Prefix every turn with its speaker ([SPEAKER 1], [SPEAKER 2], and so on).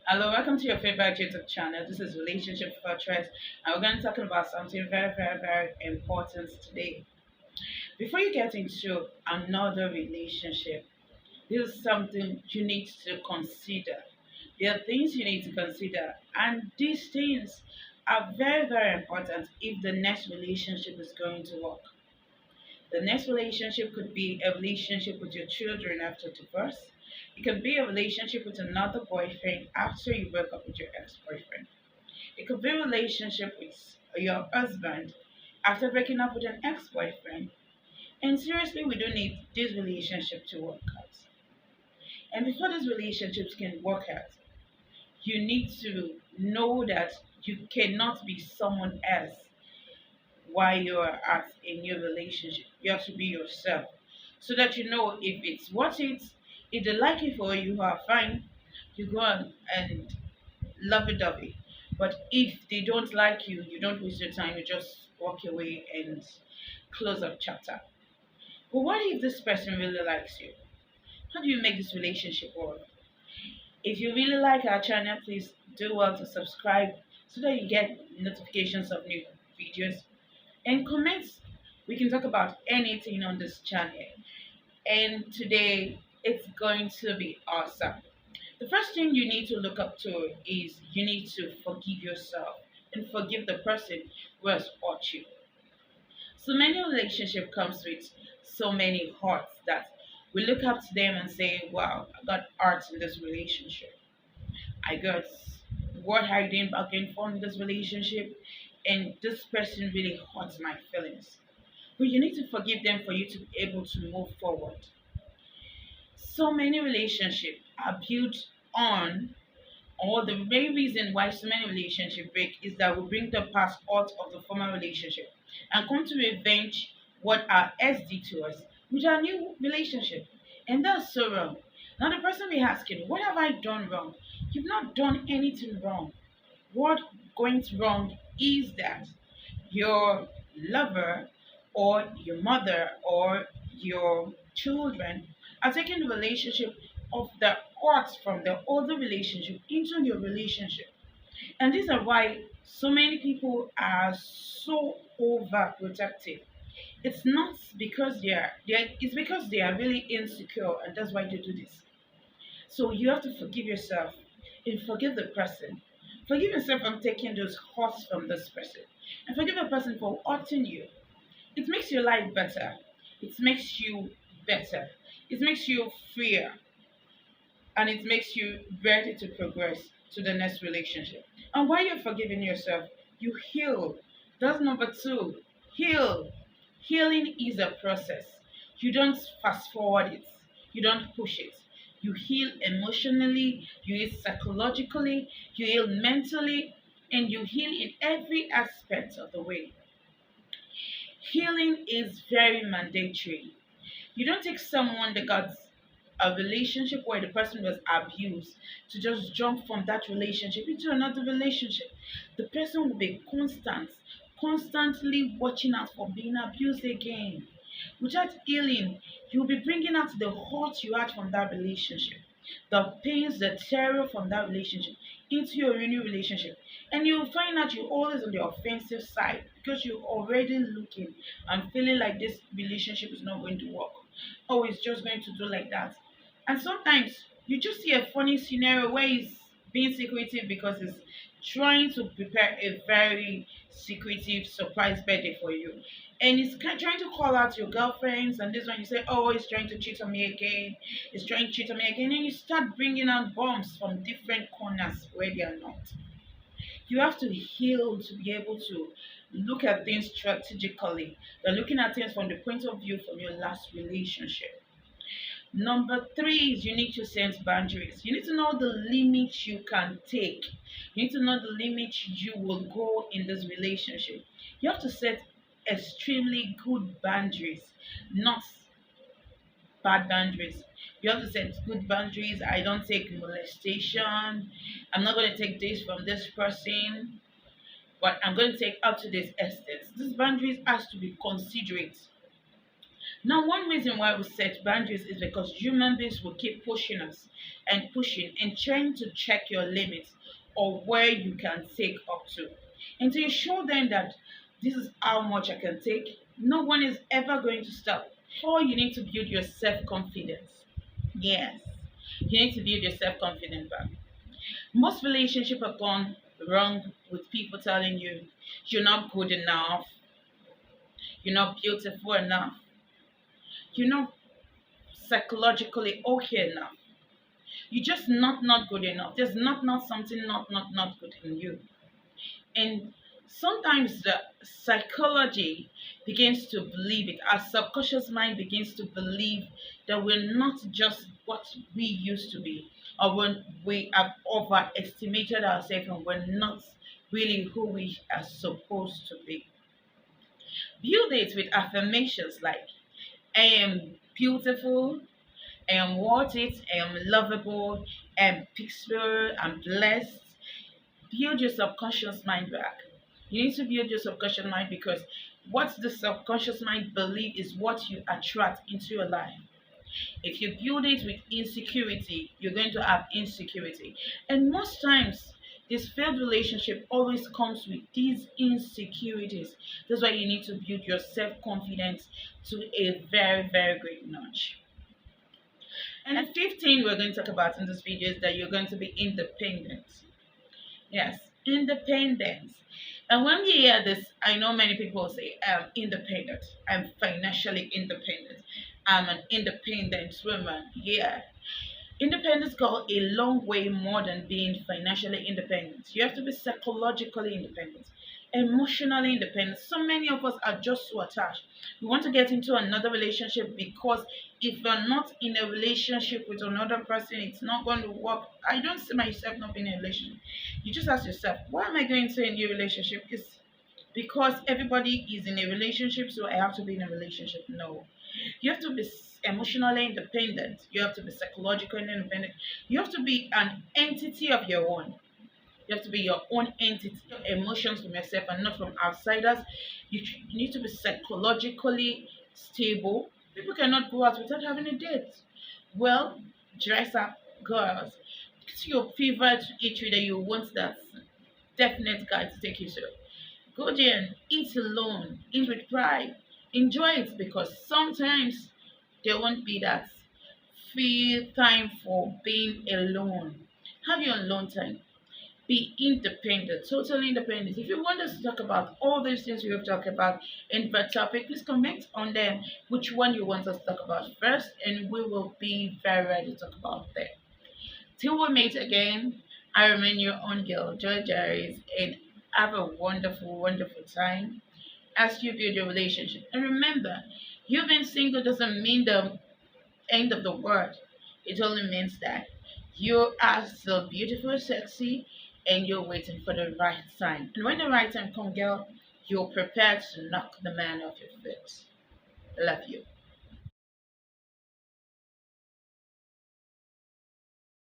[SPEAKER 1] Hello, welcome to your favorite YouTube channel. This is Relationship Fortress, and we're going to talk about something very, very, very important today. Before you get into another relationship, this is something you need to consider. There are things you need to consider, and these things are very, very important if the next relationship is going to work. The next relationship could be a relationship with your children after divorce. It could be a relationship with another boyfriend after you broke up with your ex-boyfriend. It could be a relationship with your husband after breaking up with an ex-boyfriend. And seriously, we don't need this relationship to work out. And before these relationships can work out, you need to know that you cannot be someone else while you're at a new relationship. You have to be yourself so that you know if it's worth it. If they like it for you, are fine. You go on and lovey dovey. But if they don't like you, you don't waste your time. You just walk away and close up chapter. But what if this person really likes you? How do you make this relationship work? If you really like our channel, please do well to subscribe so that you get notifications of new videos and comments. We can talk about anything on this channel. And today it's going to be awesome. The first thing you need to look up to is you need to forgive yourself and forgive the person who has hurt you. So many relationship comes with so many hurts that we look up to them and say, wow, I got hurt in this relationship. I got what I did back and forth in this relationship, and this person really hurts my feelings. But you need to forgive them for you to be able to move forward. So many relationships are built on, or the main reason why so many relationships break is that we bring the past out of the former relationship and come to revenge what our ex did to us with our new relationship. And that's so wrong. Now the person be asking, what have I done wrong? You've not done anything wrong. What going wrong is that your lover or your mother or your children are taking the relationship of the hurt from the older relationship into your relationship. And these are why so many people are so overprotective. It's not because it's because they are really insecure and that's why they do this. So you have to forgive yourself and forgive the person. Forgive yourself from taking those hurts from this person. And forgive the person for hurting you. It makes your life better. It makes you better. It makes you freer. And it makes you ready to progress to the next relationship. And while you're forgiving yourself, you heal. That's number two. Heal. Healing is a process. You don't fast forward it. You don't push it. You heal emotionally, you heal psychologically, you heal mentally, and you heal in every aspect of the way. Healing is very mandatory. You don't take someone that got a relationship where the person was abused to just jump from that relationship into another relationship. The person will be constantly watching out for being abused again. Without healing, you'll be bringing out the hurt you had from that relationship, the pains, the terror from that relationship into your new relationship. And you'll find out you're always on the offensive side because you're already looking and feeling like this relationship is not going to work. Oh, it's just going to do like that. And sometimes you just see a funny scenario where he's being secretive because he's trying to prepare a very secretive surprise birthday for you. And he's trying to call out your girlfriends, and this one you say, oh, he's trying to cheat on me again. He's trying to cheat on me again. And you start bringing out bombs from different corners where they are not. You have to heal to be able to look at things strategically. You're looking at things from the point of view from your last relationship. Number three is you need to set boundaries. You need to know the limits you can take. You need to know the limits you will go in this relationship. You have to set extremely good boundaries, not bad boundaries. You have to set good boundaries. I don't take molestation. I'm not going to take this from this person, but I'm going to take up to this extent. These boundaries has to be considerate. Now, one reason why we set boundaries is because human beings will keep pushing us and pushing and trying to check your limits or where you can take up to. Until you show them that this is how much I can take, no one is ever going to stop. Or you need to build your self confidence. Yes, you need to build your self confidence back. Most relationships have gone wrong with people telling you you're not good enough, you're not beautiful enough, you're not psychologically okay enough. You're just not good enough. There's not something not good in you. And sometimes the psychology begins to believe it. Our subconscious mind begins to believe that we're not just what we used to be, or when we have overestimated ourselves and we're not really who we are supposed to be. Build it with affirmations like I am beautiful, I am worth it, I am lovable, I am peaceful, I'm blessed. Build your subconscious mind back. You need to build your subconscious mind because what the subconscious mind believe is what you attract into your life. If you build it with insecurity, you're going to have insecurity. And most times, this failed relationship always comes with these insecurities. That's why you need to build your self confidence to a very, very great notch. And the fifth thing we're going to talk about in this video is that you're going to be independent. Yes, independence. And when you hear this, I know many people say, I'm independent. I'm financially independent. I'm an independent woman. Yeah. Independence go a long way more than being financially independent. You have to be psychologically independent, emotionally independent. So many of us are just so attached. We want to get into another relationship because if you're not in a relationship with another person, it's not going to work. I don't see myself not being in a relationship. You just ask yourself, why am I going to a new relationship? Is because everybody is in a relationship, so I have to be in a relationship? No. You have to be emotionally independent. You have to be psychologically independent. You have to be an entity of your own. You have to be your own entity, your emotions from yourself and not from outsiders. You need to be psychologically stable. People cannot go out without having a date. Well, dress up, girls. It's your favorite eatery that you want that definite guy to take you to. Go there and eat alone, eat with pride. Enjoy it because sometimes there won't be that free time for being alone. Have your alone time. Be independent, totally independent. If you want us to talk about all these things we have talked about in the topic, please comment on them which one you want us to talk about first, and we will be very ready to talk about them. Till we meet again, I remain your own girl, Joy Jerry's, and have a wonderful, wonderful time as you build your relationship. And remember, you being single doesn't mean the end of the world. It only means that you are so beautiful, sexy, and you're waiting for the right time. And when the right time comes, girl, you're prepared to knock the man off your feet. Love you.